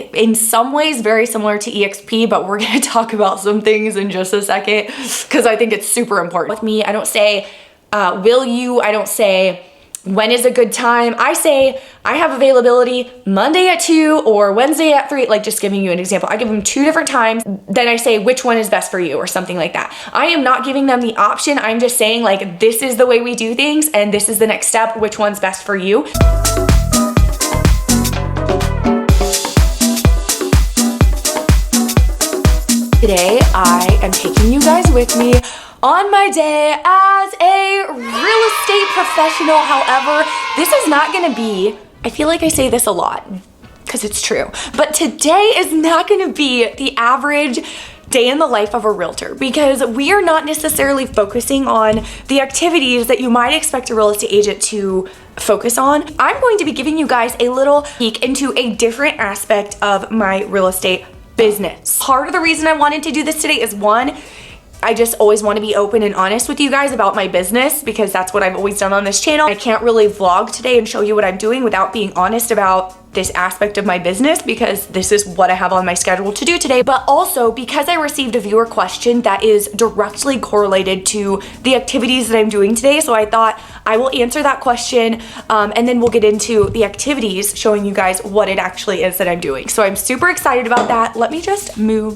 In some ways very similar to EXP, but we're gonna talk about some things in just a second because I think it's super important. With me, I don't say, will you? I don't say, when is a good time? I say, I have availability Monday at 2 or Wednesday at 3, like just giving you an example. I give them 2 different times. Then I say, which one is best for you or something like that. I am not giving them the option. I'm just saying like, this is the way we do things and this is the next step. Which one's best for you? Today, I am taking you guys with me on my day as a real estate professional. However, this is not gonna be, I feel like I say this a lot because it's true, but today is not gonna be the average day in the life of a realtor because we are not necessarily focusing on the activities that you might expect a real estate agent to focus on. I'm going to be giving you guys a little peek into a different aspect of my real estate business. Part of the reason I wanted to do this today is one, I just always want to be open and honest with you guys about my business because that's what I've always done on this channel. I can't really vlog today and show you what I'm doing without being honest about this aspect of my business because this is what I have on my schedule to do today. But also because I received a viewer question that is directly correlated to the activities that I'm doing today. So I thought I will answer that question and then we'll get into the activities showing you guys what it actually is that I'm doing. So I'm super excited about that. Let me just move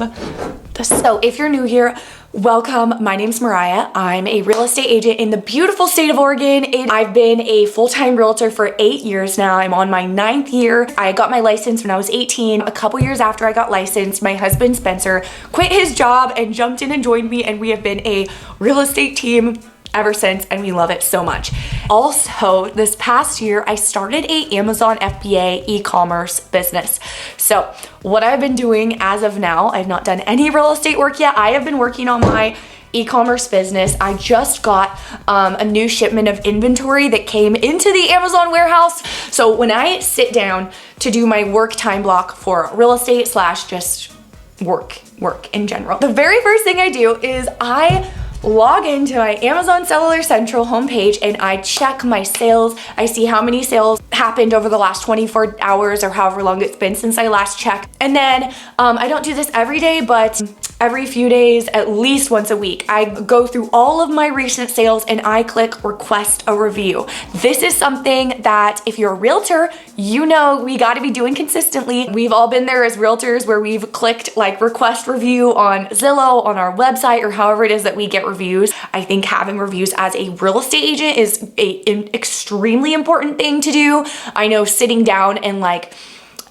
this. So if you're new here, welcome. My name's Mariah. I'm a real estate agent in the beautiful state of Oregon. I've been a full-time realtor for 8 years now. I'm on my 9th year. I got my license when I was 18. A couple years after I got licensed, my husband Spencer quit his job and jumped in and joined me, and we have been a real estate team ever since, and we love it so much. Also, this past year, I started a Amazon FBA e-commerce business. So what I've been doing as of now, I've not done any real estate work yet. I have been working on my e-commerce business. I just got a new shipment of inventory that came into the Amazon warehouse. So when I sit down to do my work time block for real estate / just work in general, the very first thing I do is I log into my Amazon Seller Central homepage and I check my sales. I see how many sales happened over the last 24 hours or however long it's been since I last checked. And then I don't do this every day, but every few days, at least once a week, I go through all of my recent sales and I click request a review. This is something that if you're a realtor, you know we got to be doing consistently. We've all been there as realtors where we've clicked like request review on Zillow, on our website, or however it is that we get reviews. I think having reviews as a real estate agent is an extremely important thing to do. I know sitting down and like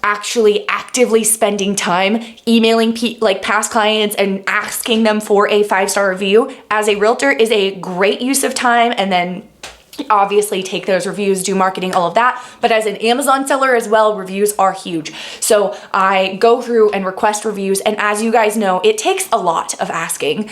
actually actively spending time emailing like past clients and asking them for a 5-star review as a realtor is a great use of time, and then obviously take those reviews, do marketing, all of that. But as an Amazon seller as well, reviews are huge. So I go through and request reviews. And as you guys know, it takes a lot of asking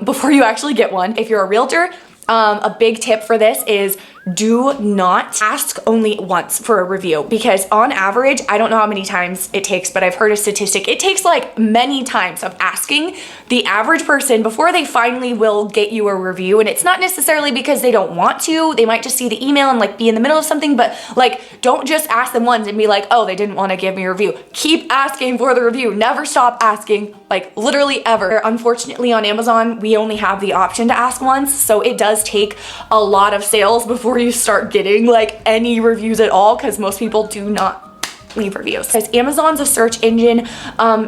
before you actually get one. If you're a realtor, a big tip for this is do not ask only once for a review, because on average, I don't know how many times it takes, but I've heard a statistic. It takes like many times of asking the average person before they finally will get you a review. And it's not necessarily because they don't want to. They might just see the email and like be in the middle of something, but like don't just ask them once and be like, oh, they didn't want to give me a review. Keep asking for the review. Never stop asking, like literally ever. Unfortunately on Amazon, we only have the option to ask once. So it does take a lot of sales before you start getting like any reviews at all, because most people do not leave reviews. Because Amazon's a search engine,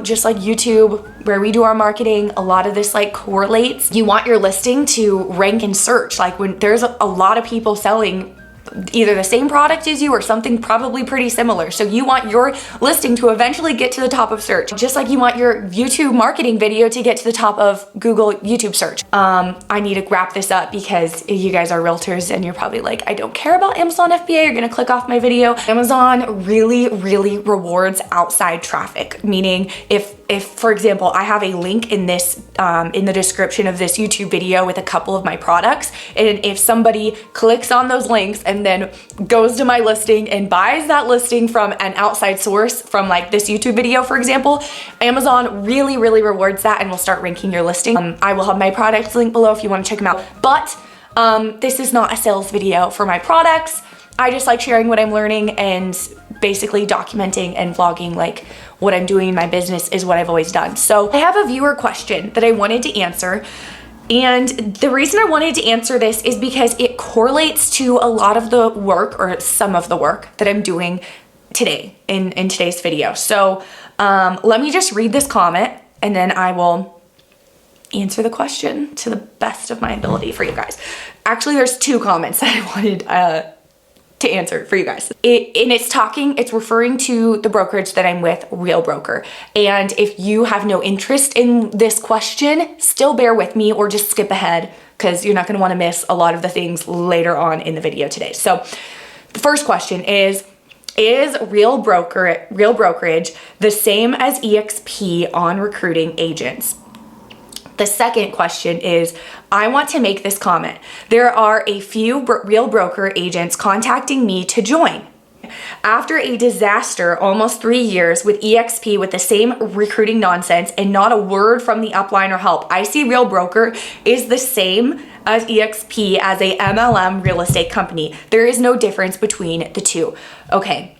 just like YouTube, where we do our marketing. A lot of this like correlates. You want your listing to rank in search. Like when there's a lot of people selling either the same product as you or something probably pretty similar. So you want your listing to eventually get to the top of search, just like you want your YouTube marketing video to get to the top of Google YouTube search. I need to wrap this up because you guys are realtors and you're probably like, I don't care about Amazon FBA. You're gonna click off my video. Amazon really, really rewards outside traffic, meaning if for example, I have a link in this, in the description of this YouTube video with a couple of my products, and if somebody clicks on those links and then goes to my listing and buys that listing from an outside source from like this YouTube video, for example, Amazon really, really rewards that and will start ranking your listing. I will have my products linked below if you want to check them out. But this is not a sales video for my products. I just like sharing what I'm learning and basically documenting and vlogging like what I'm doing in my business is what I've always done. So I have a viewer question that I wanted to answer. And the reason I wanted to answer this is because it correlates to a lot of the work, or some of the work that I'm doing today in today's video. So let me just read this comment and then I will answer the question to the best of my ability for you guys. Actually, there's 2 comments that I wanted to answer for you guys. It's referring to the brokerage that I'm with, Real Broker. And if you have no interest in this question, still bear with me or just skip ahead because you're not gonna wanna miss a lot of the things later on in the video today. So the first question is Real Brokerage the same as EXP on recruiting agents? The second question is, I want to make this comment. There are a few Real Broker agents contacting me to join. After a disaster, almost 3 years with EXP with the same recruiting nonsense and not a word from the upline or help, I see Real Broker is the same as EXP as a MLM real estate company. There is no difference between the two. Okay,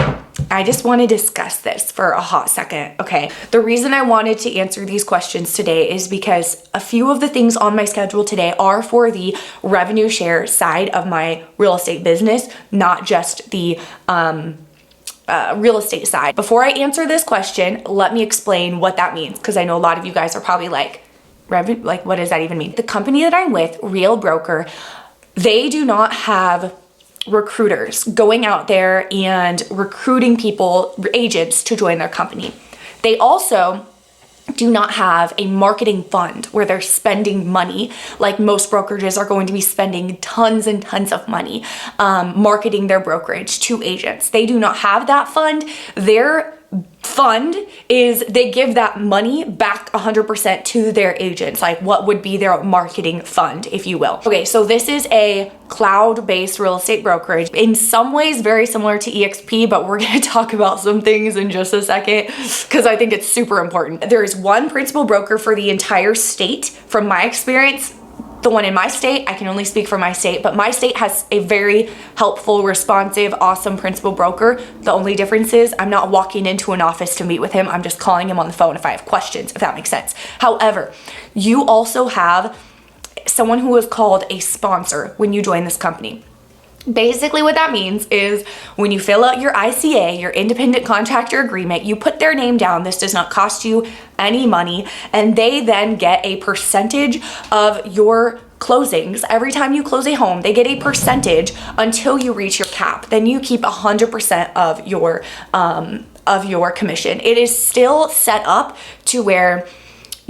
I just want to discuss this for a hot second, okay? The reason I wanted to answer these questions today is because a few of the things on my schedule today are for the revenue share side of my real estate business, not just the real estate side. Before I answer this question, let me explain what that means, because I know a lot of you guys are probably like, what does that even mean? The company that I'm with, Real Broker, they do not have recruiters going out there and recruiting people, agents, to join their company. They also do not have a marketing fund where they're spending money like most brokerages are going to be spending tons and tons of money marketing their brokerage to agents. They do not have that fund. Their fund is they give that money back 100% to their agents, like what would be their marketing fund, if you will. Okay, so this is a cloud-based real estate brokerage, in some ways very similar to EXP, but we're going to talk about some things in just a second because I think it's super important. There is one principal broker for the entire state. From my experience, the one in my state, I can only speak for my state, but my state has a very helpful, responsive, awesome principal broker. The only difference is I'm not walking into an office to meet with him. I'm just calling him on the phone if I have questions, if that makes sense. However, you also have someone who is called a sponsor when you join this company. Basically what that means is when you fill out your ICA, your independent contractor agreement, you put their name down. This does not cost you any money, and they then get a percentage of your closings. Every time you close a home, they get a percentage until you reach your cap. Then you keep 100% of your commission. It is still set up to where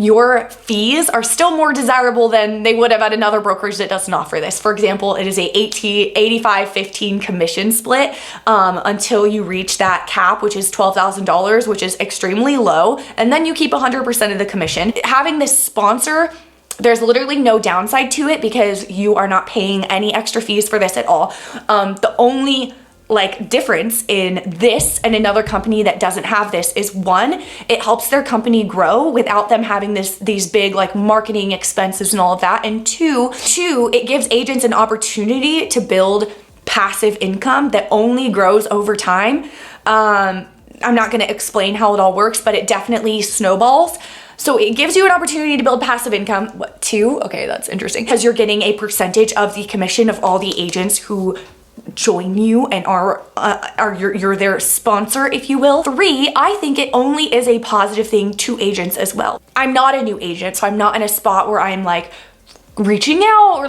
your fees are still more desirable than they would have at another brokerage that doesn't offer this. For example, it is a 85-15 commission split until you reach that cap, which is $12,000, which is extremely low. And then you keep 100% of the commission. Having this sponsor, there's literally no downside to it because you are not paying any extra fees for this at all. The only difference in this and another company that doesn't have this is, one, it helps their company grow without them having these big marketing expenses and all of that. And two, it gives agents an opportunity to build passive income that only grows over time. I'm not going to explain how it all works, but it definitely snowballs. So it gives you an opportunity to build passive income. What, two? Okay, that's interesting. Because you're getting a percentage of the commission of all the agents who join you and you're their sponsor, if you will. Three, I think it only is a positive thing to agents as well. I'm not a new agent, so I'm not in a spot where I'm reaching out or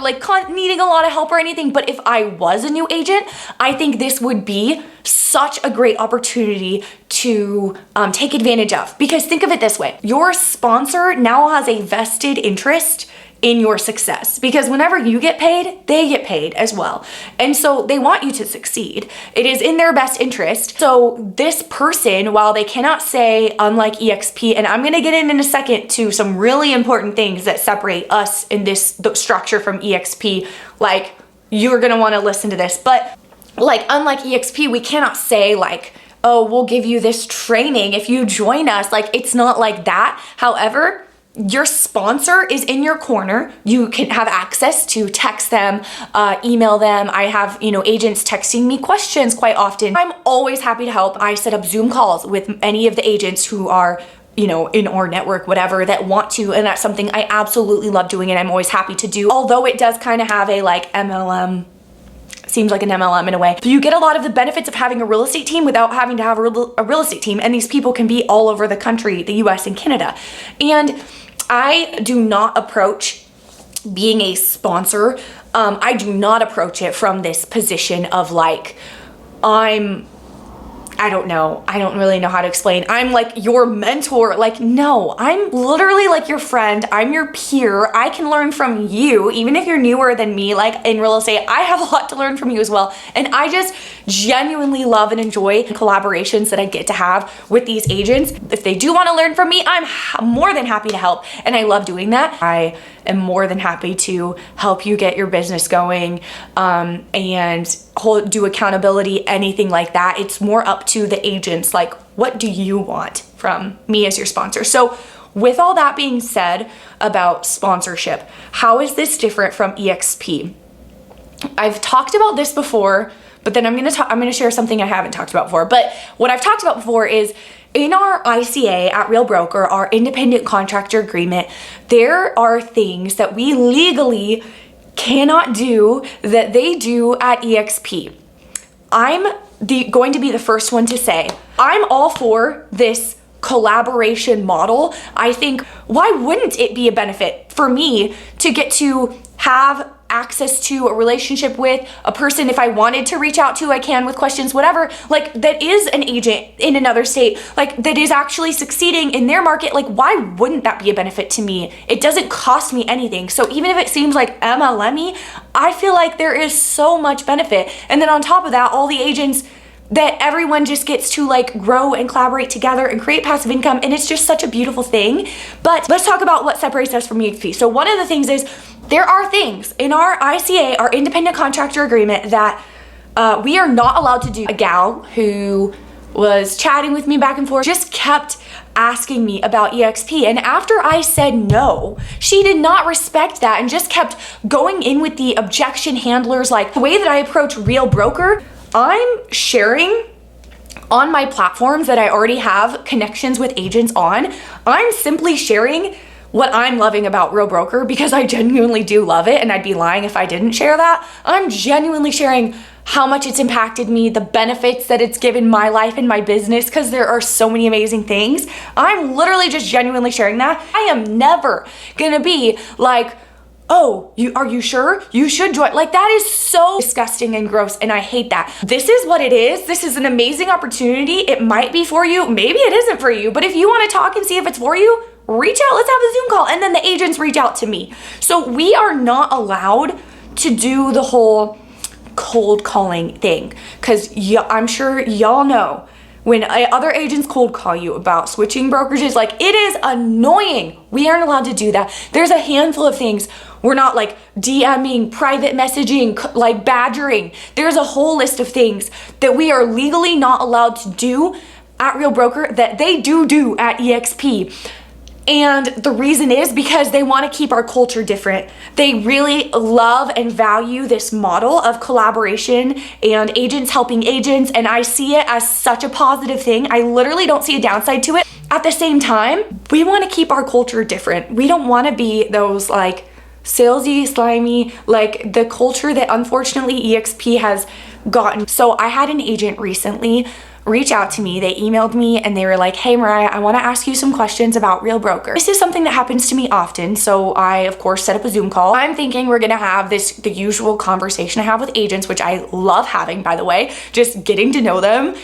needing a lot of help or anything. But if I was a new agent, I think this would be such a great opportunity to take advantage of. Because think of it this way, your sponsor now has a vested interest in your success, because whenever you get paid, they get paid as well. And so they want you to succeed. It is in their best interest. So this person, while they cannot say, unlike EXP, and I'm gonna get in a second to some really important things that separate us in the structure from EXP, you're gonna wanna listen to this, but unlike EXP, we cannot say oh, we'll give you this training if you join us. It's not like that. However, your sponsor is in your corner. You can have access to text them, email them. I have, agents texting me questions quite often. I'm always happy to help. I set up Zoom calls with any of the agents who are in our network, whatever, that want to, and that's something I absolutely love doing and I'm always happy to do. Although it does kind of have a MLM, seems like an MLM in a way. But you get a lot of the benefits of having a real estate team without having to have a real estate team, and these people can be all over the country, the US and Canada. And I do not approach being a sponsor, I do not approach it from this position of I don't know. I don't really know how to explain. I'm your mentor. No, I'm literally your friend. I'm your peer. I can learn from you, even if you're newer than me, in real estate. I have a lot to learn from you as well. And I just genuinely love and enjoy collaborations that I get to have with these agents. If they do want to learn from me, I'm more than happy to help. And I love doing that. I am more than happy to help you get your business going, and do accountability, anything like that. It's more up to the agents. What do you want from me as your sponsor? So with all that being said about sponsorship, how is this different from EXP? I've talked about this before, but then I'm gonna share something I haven't talked about before. But what I've talked about before is in our ICA at Real Broker, our independent contractor agreement, there are things that we legally cannot do that they do at EXP. I'm going to be the first one to say, I'm all for this collaboration model. I think, why wouldn't it be a benefit for me to get to have access to a relationship with a person? If I wanted to reach out to, I can with questions, whatever, that is an agent in another state, that is actually succeeding in their market. Why wouldn't that be a benefit to me? It doesn't cost me anything. So even if it seems like MLM-y, I feel like there is so much benefit. And then on top of that, all the agents, that everyone just gets to grow and collaborate together and create passive income, and it's just such a beautiful thing. But let's talk about what separates us from EXP. So one of the things is, there are things in our ICA, our independent contractor agreement, that we are not allowed to do. A gal who was chatting with me back and forth just kept asking me about EXP, and after I said no, she did not respect that and just kept going in with the objection handlers. The way that I approach Real Broker, I'm sharing on my platforms that I already have connections with agents on. I'm simply sharing what I'm loving about Real Broker, because I genuinely do love it, and I'd be lying if I didn't share that. I'm genuinely sharing how much it's impacted me, the benefits that it's given my life and my business, because there are so many amazing things. I'm literally just genuinely sharing that. I am never gonna be oh, are you sure? You should join. That is so disgusting and gross, and I hate that. This is what it is. This is an amazing opportunity. It might be for you. Maybe it isn't for you, but if you want to talk and see if it's for you, reach out. Let's have a Zoom call. And then the agents reach out to me. So we are not allowed to do the whole cold calling thing, because I'm sure y'all know, when other agents cold call you about switching brokerages, it is annoying. We aren't allowed to do that. There's a handful of things. We're not DMing, private messaging, badgering. There's a whole list of things that we are legally not allowed to do at Real Broker that they do at EXP. And the reason is because they want to keep our culture different. They really love and value this model of collaboration and agents helping agents, and I see it as such a positive thing. I literally don't see a downside to it. At the same time, we want to keep our culture different. We don't want to be those salesy, slimy, the culture that unfortunately EXP has gotten. So I had an agent recently reach out to me. They emailed me and they were like, hey Mariah, I want to ask you some questions about Real Broker. This is something that happens to me often, so I of course set up a Zoom call. I'm thinking we're gonna have the usual conversation I have with agents, which I love having, by the way, just getting to know them,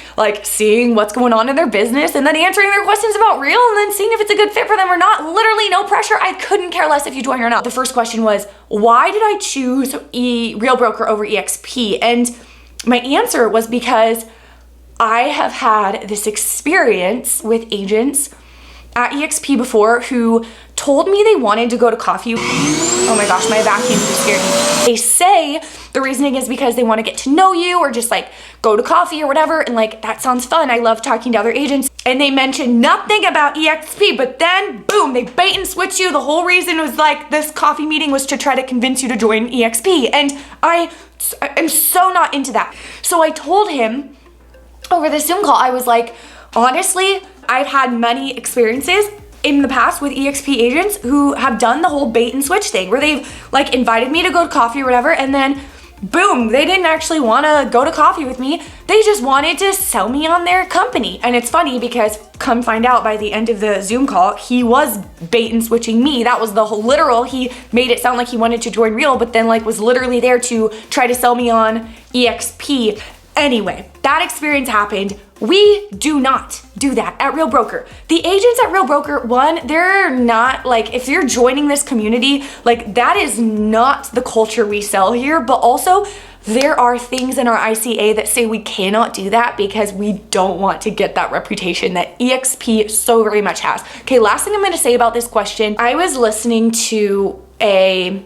seeing what's going on in their business, and then answering their questions about Real, and then seeing if it's a good fit for them or not. Literally no pressure. I couldn't care less if you join or not. The first question was, why did I choose Real Broker over EXP? And my answer was because I have had this experience with agents at EXP before who told me they wanted to go to coffee. Oh my gosh, my vacuum just scared me. They say the reasoning is because they want to get to know you or just like go to coffee or whatever. And like, that sounds fun. I love talking to other agents. And they mentioned nothing about EXP, but then boom, they bait and switch you. The whole reason was like this coffee meeting was to try to convince you to join EXP. And I'm so not into that. So I told him over the Zoom call, I was like, honestly, I've had many experiences in the past with EXP agents who have done the whole bait and switch thing where they've like invited me to go to coffee or whatever, and then boom, they didn't actually want to go to coffee with me. They just wanted to sell me on their company. And it's funny because come find out by the end of the Zoom call, he was bait and switching me. That was the whole literal, he made it sound like he wanted to join Real, but then like was literally there to try to sell me on EXP. Anyway, that experience happened. We do not do that at Real Broker. The agents at Real Broker, one, they're not like, if you're joining this community, like that is not the culture we sell here, but also there are things in our ICA that say we cannot do that because we don't want to get that reputation that EXP so very much has. Okay, last thing I'm gonna say about this question, I was listening to a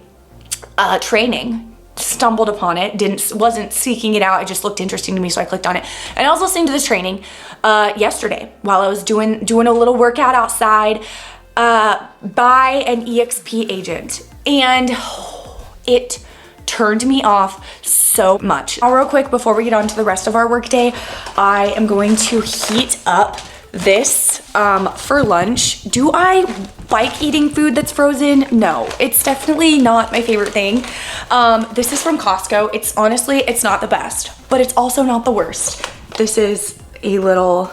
training, stumbled upon it, wasn't seeking it out, it just looked interesting to me, so I clicked on it. And I was listening to this training yesterday while I was doing a little workout outside by an EXP agent, and it turned me off so much. Now, real quick, before we get on to the rest of our workday, I am going to heat up this for lunch. Do I like eating food that's frozen? No, it's definitely not my favorite thing. This is from Costco. It's honestly, it's not the best, but it's also not the worst. This is a little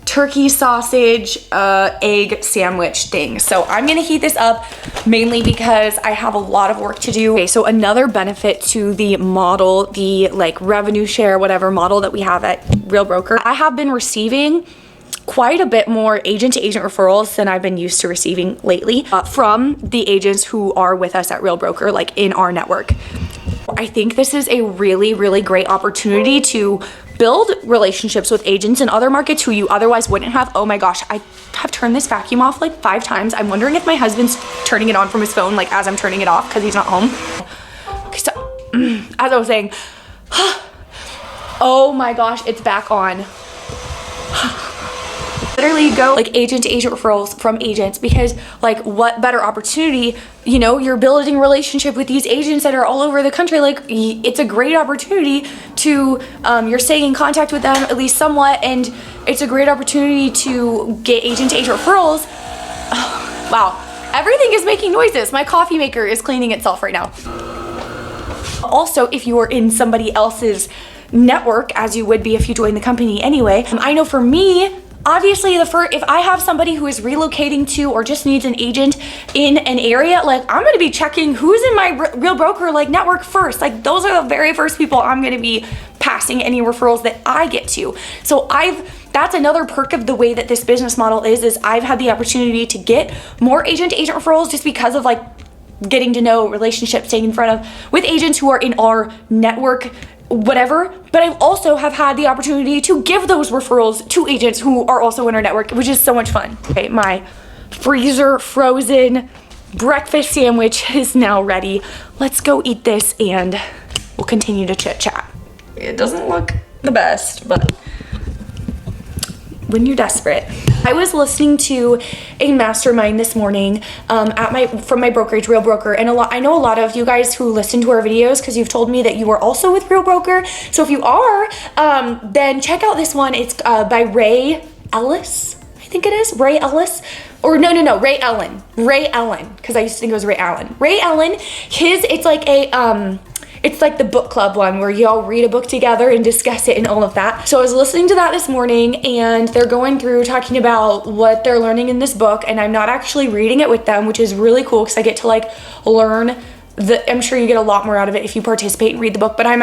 turkey sausage egg sandwich thing. So I'm gonna heat this up mainly because I have a lot of work to do. Okay, so another benefit to the model, the like revenue share, whatever model that we have at Real Broker, I have been receiving quite a bit more agent-to-agent referrals than I've been used to receiving lately from the agents who are with us at Real Broker, like in our network. I think this is a really, really great opportunity to build relationships with agents in other markets who you otherwise wouldn't have. Oh my gosh, I have turned this vacuum off like 5 times. I'm wondering if my husband's turning it on from his phone like as I'm turning it off because he's not home. Okay, so as I was saying, oh my gosh, it's back on. Literally go like agent to agent referrals from agents, because like what better opportunity, you know, you're building a relationship with these agents that are all over the country. Like it's a great opportunity to you're staying in contact with them at least somewhat, and it's a great opportunity to get agent to agent referrals. Wow, everything is making noises. My coffee maker is cleaning itself right now. Also, if you are in somebody else's network, as you would be if you joined the company anyway, I know for me, obviously, if I have somebody who is relocating to or just needs an agent in an area, like I'm gonna be checking who's in my Real Broker like network first. Like those are the very first people I'm gonna be passing any referrals that I get to. So that's another perk of the way that this business model is I've had the opportunity to get more agent-to-agent referrals just because of like getting to know relationships, staying in front of with agents who are in our network, whatever, but I also have had the opportunity to give those referrals to agents who are also in our network, which is so much fun. Okay, my freezer frozen breakfast sandwich is now ready. Let's go eat this and we'll continue to chit chat. It doesn't look the best, but when you're desperate. I was listening to a mastermind this morning from my brokerage, Real Broker, and I know a lot of you guys who listen to our videos because you've told me that you are also with Real Broker. So if you are, then check out this one. It's by Ray Ellis, I think it is, Ray Ellis. Or no, Ray Ellen. Ray Ellen, because I used to think it was Ray Allen. Ray Ellen, it's like it's like the book club one where y'all read a book together and discuss it and all of that. So I was listening to that this morning, and they're going through talking about what they're learning in this book, and I'm not actually reading it with them, which is really cool because I get to like learn I'm sure you get a lot more out of it if you participate and read the book, but I'm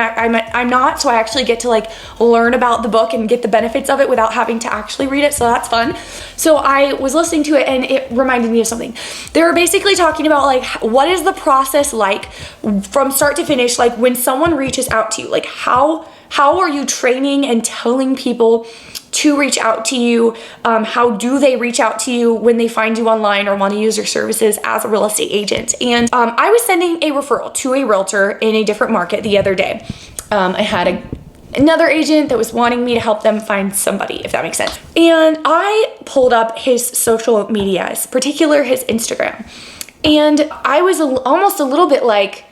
not, so I actually get to like learn about the book and get the benefits of it without having to actually read it, so that's fun. So I was listening to it and it reminded me of something. They were basically talking about like what is the process like from start to finish, like when someone reaches out to you, like how how are you training and telling people to reach out to you? How do they reach out to you when they find you online or want to use your services as a real estate agent? And I was sending a referral to a realtor in a different market the other day. I had another agent that was wanting me to help them find somebody, if that makes sense. And I pulled up his social medias, particular his Instagram. And I was almost a little bit like,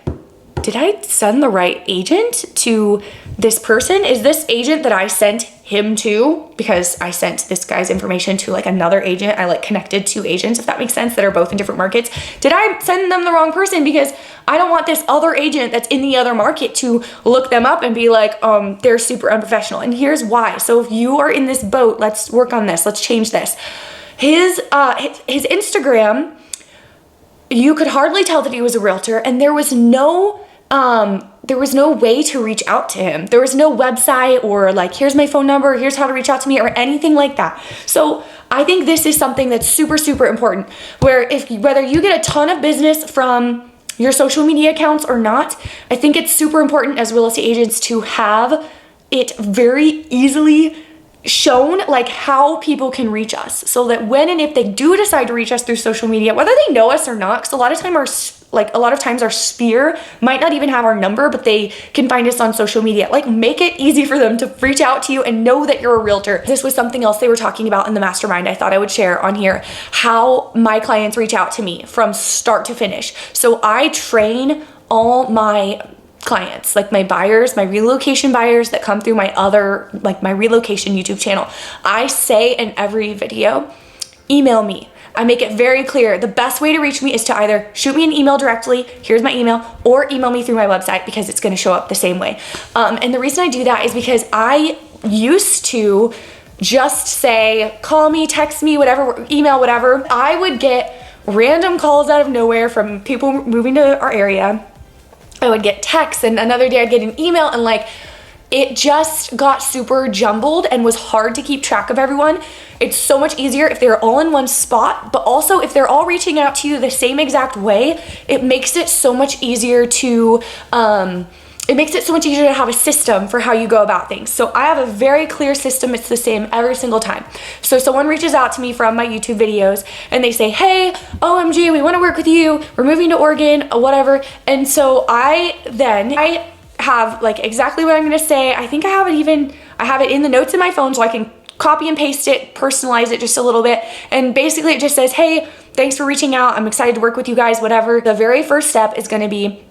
did I send the right agent to this person? Is this agent that I sent him to, because I sent this guy's information to like another agent, I like connected two agents, if that makes sense, that are both in different markets. Did I send them the wrong person? Because I don't want this other agent that's in the other market to look them up and be like, they're super unprofessional. And here's why. So if you are in this boat, let's work on this. Let's change this. His Instagram, you could hardly tell that he was a realtor, and there was no way to reach out to him. There was no website or like, here's my phone number, here's how to reach out to me, or anything like that. So I think this is something that's super, super important, where whether you get a ton of business from your social media accounts or not, I think it's super important as real estate agents to have it very easily shown like how people can reach us, so that when and if they do decide to reach us through social media, whether they know us or not, because a lot of times our sphere might not even have our number, but they can find us on social media. Like, make it easy for them to reach out to you and know that you're a realtor. This was something else they were talking about in the mastermind. I thought I would share on here how my clients reach out to me from start to finish. So I train all my clients, like my buyers, my relocation buyers that come through my relocation YouTube channel. I say in every video, email me. I make it very clear. The best way to reach me is to either shoot me an email directly, here's my email, or email me through my website, because it's gonna show up the same way. And the reason I do that is because I used to just say, call me, text me, whatever, email, whatever. I would get random calls out of nowhere from people moving to our area. I would get texts, and another day I'd get an email, and like, it just got super jumbled and was hard to keep track of everyone. It's so much easier if they're all in one spot, but also if they're all reaching out to you the same exact way, it makes it so much easier to have a system for how you go about things. So I have a very clear system. It's the same every single time. So someone reaches out to me from my YouTube videos and they say, hey, OMG, we want to work with you. We're moving to Oregon, whatever. And so I have like exactly what I'm going to say. I think I have it in the notes in my phone, so I can copy and paste it, personalize it just a little bit. And basically it just says, hey, thanks for reaching out. I'm excited to work with you guys, whatever. The very first step is going to be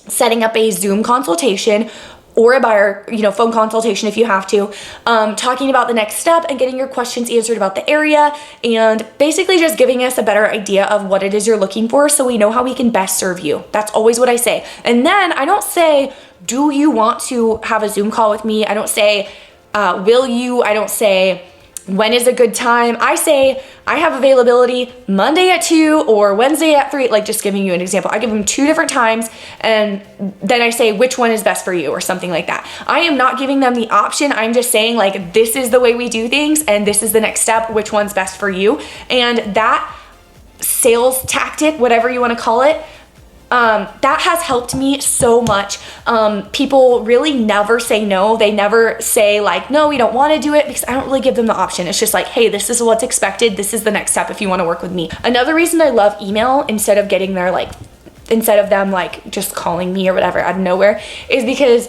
setting up a Zoom consultation or a buyer, phone consultation if you have to, talking about the next step and getting your questions answered about the area, and basically just giving us a better idea of what it is you're looking for, so we know how we can best serve you. That's always what I say. And then I don't say, do you want to have a Zoom call with me? I don't say, will you? I don't say, when is a good time? I say, I have availability Monday at 2 or Wednesday at 3, like just giving you an example. I give them 2 different times, and then I say which one is best for you or something like that. I am not giving them the option. I'm just saying, like, this is the way we do things and this is the next step, which one's best for you. And that sales tactic, whatever you want to call it, that has helped me so much. People really never say no. They never say like, no, we don't want to do it, because I don't really give them the option. It's just like, hey, this is what's expected. This is the next step if you want to work with me. Another reason I love email instead of them like just calling me or whatever out of nowhere is because,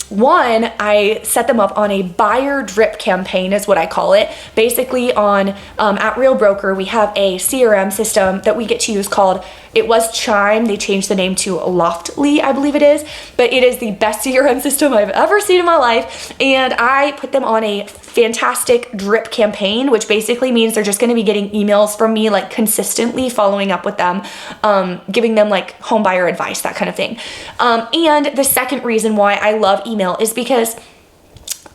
one, I set them up on a buyer drip campaign is what I call it. Basically at Real Broker, we have a CRM system that we get to use called, it was Chime. They changed the name to Loftly, I believe it is, but it is the best CRM system I've ever seen in my life. And I put them on a fantastic drip campaign, which basically means they're just going to be getting emails from me, like consistently following up with them, giving them like home buyer advice, that kind of thing. And the second reason why I love email is because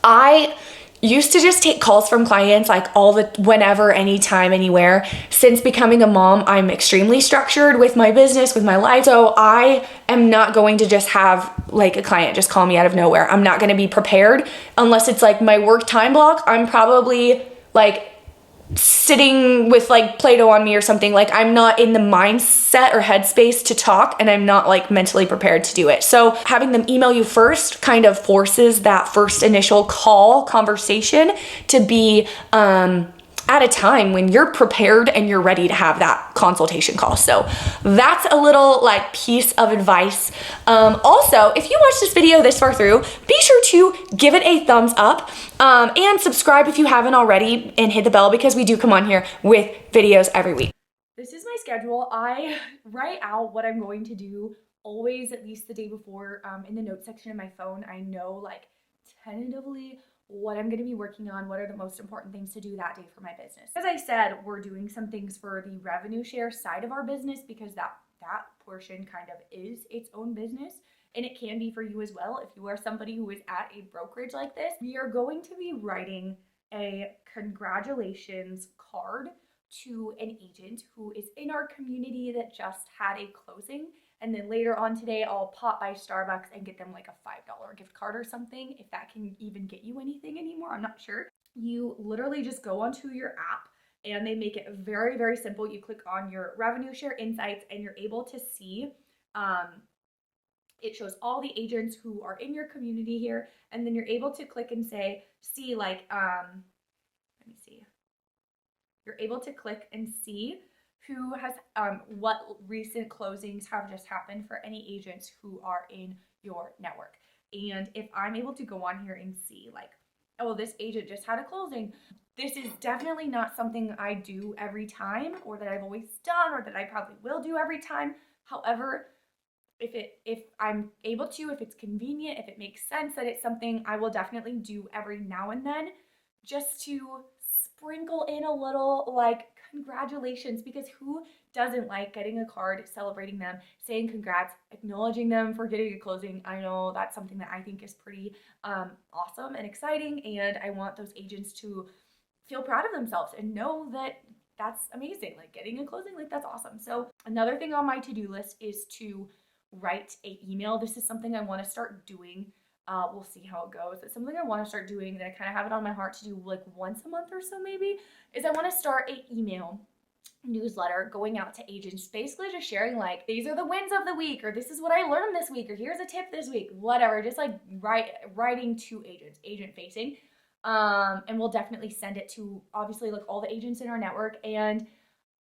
I used to just take calls from clients like whenever, anytime, anywhere. Since becoming a mom, I'm extremely structured with my business, with my life. So I am not going to just have like a client just call me out of nowhere. I'm not going to be prepared unless it's like my work time block. I'm probably like sitting with like Play-Doh on me or something. Like I'm not in the mindset or headspace to talk, and I'm not like mentally prepared to do it. So having them email you first kind of forces that first initial call conversation to be at a time when you're prepared and you're ready to have that consultation call. So that's a little like piece of advice. Also, if you watched this video this far through, be sure to give it a thumbs up and subscribe if you haven't already, and hit the bell because we do come on here with videos every week. This is my schedule. I write out what I'm going to do always at least the day before in the notes section of my phone. I know like tentatively what I'm going to be working on, what are the most important things to do that day for my business. As I said, we're doing some things for the revenue share side of our business because that portion kind of is its own business, and it can be for you as well if you are somebody who is at a brokerage like this. We are going to be writing a congratulations card to an agent who is in our community that just had a closing. And then later on today, I'll pop by Starbucks and get them like a $5 gift card or something. If that can even get you anything anymore, I'm not sure. You literally just go onto your app and they make it very, very simple. You click on your revenue share insights and you're able to see, it shows all the agents who are in your community here. And then you're able to click and say, see like, let me see. You're able to click and see who has what recent closings have just happened for any agents who are in your network. And if I'm able to go on here and see like, oh, this agent just had a closing, this is definitely not something I do every time or that I've always done or that I probably will do every time. However, if I'm able to, if it's convenient, if it makes sense that it's something I will definitely do every now and then, just to sprinkle in a little like congratulations, because who doesn't like getting a card, celebrating them, saying congrats, acknowledging them for getting a closing. I know that's something that I think is pretty awesome and exciting, and I want those agents to feel proud of themselves and know that that's amazing. Like getting a closing, like that's awesome. So another thing on my to-do list is to write an email. This is something I want to start doing. We'll see how it goes. It's something I want to start doing that I kind of have it on my heart to do like once a month or so maybe, is I want to start an email newsletter going out to agents, basically just sharing like, these are the wins of the week, or this is what I learned this week, or here's a tip this week, whatever, just like writing to agents, agent facing. And we'll definitely send it to obviously like all the agents in our network. And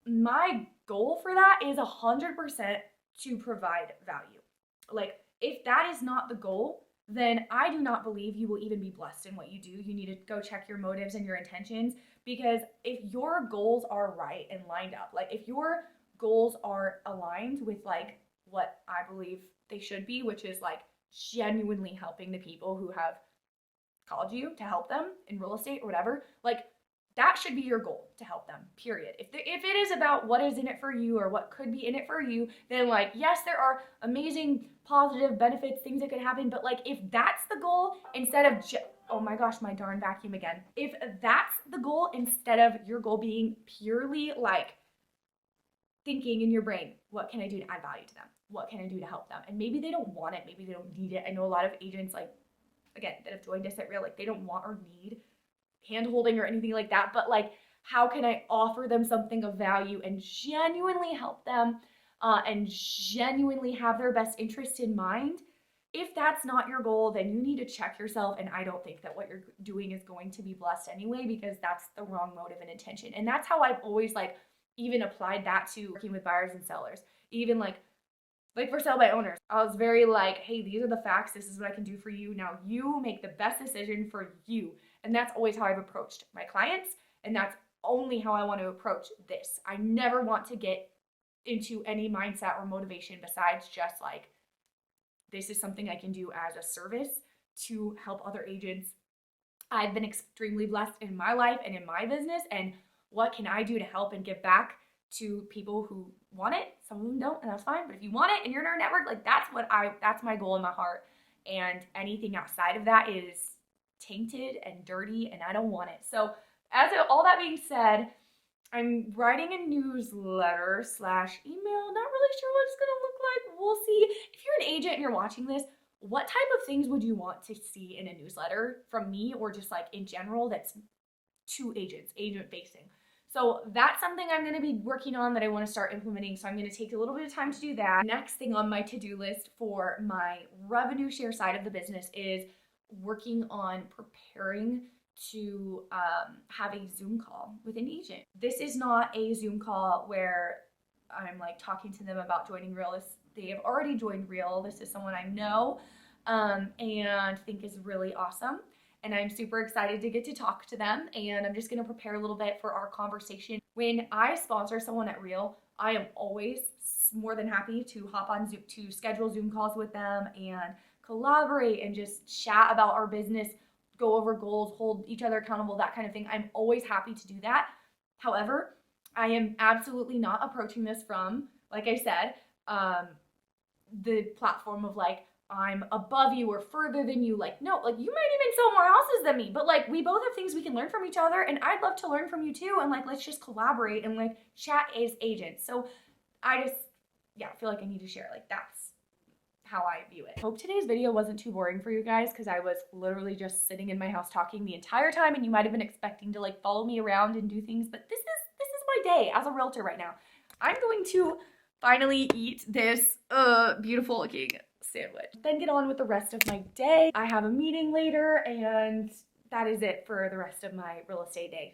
my goal for that is 100% to provide value. Like if that is not the goal, then I do not believe you will even be blessed in what you do. You need to go check your motives and your intentions, because if your goals are right and lined up, like if your goals are aligned with like what I believe they should be, which is like genuinely helping the people who have called you to help them in real estate or whatever, like that should be your goal, to help them, period. If it is about what is in it for you or what could be in it for you, then like, yes, there are amazing positive benefits, things that could happen, but like if that's the goal, instead of oh my gosh, my darn vacuum again. If that's the goal, instead of your goal being purely like thinking in your brain, what can I do to add value to them? What can I do to help them? And maybe they don't want it, maybe they don't need it. I know a lot of agents, like, again, that have joined us at Real, like they don't want or need hand-holding or anything like that, but like, how can I offer them something of value and genuinely help them and genuinely have their best interest in mind? If that's not your goal, then you need to check yourself, and I don't think that what you're doing is going to be blessed anyway, because that's the wrong motive and intention. And that's how I've always like even applied that to working with buyers and sellers. Even like for sale by owners, I was very like, hey, these are the facts, this is what I can do for you, now you make the best decision for you. And that's always how I've approached my clients, and that's only how I want to approach this. I never want to get into any mindset or motivation besides just like, this is something I can do as a service to help other agents. I've been extremely blessed in my life and in my business, and what can I do to help and give back to people who want it? Some of them don't, and that's fine. But if you want it and you're in our network, like that's my goal in my heart. And anything outside of that is tainted and dirty, and I don't want it. So all that being said, I'm writing a newsletter / email. Not really sure what it's gonna look like. We'll see. If you're an agent and you're watching this, what type of things would you want to see in a newsletter from me, or just like in general that's to agents, agent facing? So that's something I'm gonna be working on that I wanna start implementing. So I'm gonna take a little bit of time to do that. Next thing on my to-do list for my revenue share side of the business is working on preparing to have a Zoom call with an agent. This is not a Zoom call where I'm like talking to them about joining Real. They have already joined Real. This is someone I know and think is really awesome. And I'm super excited to get to talk to them. And I'm just gonna prepare a little bit for our conversation. When I sponsor someone at Real, I am always more than happy to hop on Zoom, to schedule Zoom calls with them and collaborate and just chat about our business, go over goals, hold each other accountable, that kind of thing. I'm always happy to do that. However, I am absolutely not approaching this from, like I said, the platform of like, I'm above you or further than you. Like, no, like you might even sell more houses than me, but like we both have things we can learn from each other, and I'd love to learn from you too. And like, let's just collaborate and like chat as agents. So I just, yeah, feel like I need to share. Like, that's how I view it. Hope today's video wasn't too boring for you guys, because I was literally just sitting in my house talking the entire time, and you might have been expecting to like follow me around and do things, but this is my day as a realtor right now. I'm going to finally eat this beautiful looking sandwich, then get on with the rest of my day. I have a meeting later, and that is it for the rest of my real estate day.